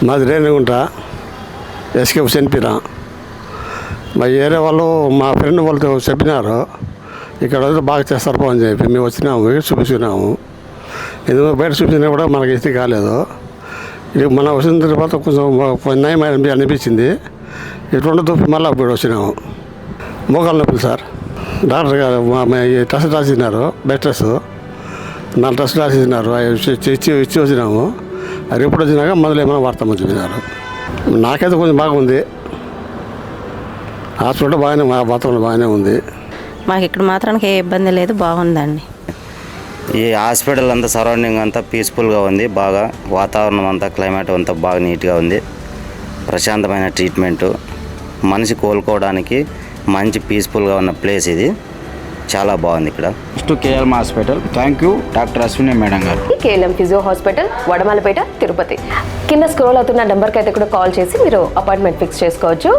మాది రేణిగుంట ఎస్కే చనిపోయినా. మా ఏరియా వాళ్ళు మా ఫ్రెండ్ వాళ్ళతో చెప్పినారు, ఇక్కడ బాగా చేస్తారు అని చెప్పి మేము వచ్చినాము, చూపించుకున్నాము. ఎందుకంటే బయట చూపించినా కూడా మనకి ఇస్తే కాలేదు. ఇది మన వచ్చిన తర్వాత కొంచెం న్యాయం అనిపించింది. ఇటువంటి తూపి మళ్ళీ ఇప్పుడు వచ్చినాము. మోకాళ్ళ నొప్పులు సార్. డాక్టర్ గారు టెస్ట్ రాసినారు, బెడ్ టెస్ట్ 4 టెస్ట్ రాసినారు. ఇచ్చి వచ్చినాము. అది ఎప్పుడు వచ్చినాక మందులు ఏమైనా వాడతామని చెప్పినారు. నాకైతే కొంచెం బాగుంది. హాస్పిటల్ బాగానే, మా వాతావరణం బాగానే ఉంది. మాకు ఇక్కడ మాత్రానికి ఏ ఇబ్బంది లేదు, బాగుందండి. ఈ హాస్పిటల్ అంతా సరౌండింగ్ అంతా పీస్ఫుల్గా ఉంది. బాగా వాతావరణం అంతా, క్లైమేట్ అంతా బాగా నీట్గా ఉంది. ప్రశాంతమైన ట్రీట్మెంటు, మనిషి కోలుకోవడానికి మంచి పీస్ఫుల్గా ఉన్న ప్లేస్ ఇది. చాలా బాగుంది ఇక్కడ. Next KLM hospital. Thank you doctor Ashwini madam గారు. KLM physio hospital, Vadamalapeta, Tirupati. కింద స్క్రోల్ అవుతున్న నెంబర్కి అయితే కూడా కాల్ చేసి మీరు అపాయింట్మెంట్ ఫిక్స్ చేసుకోవచ్చు.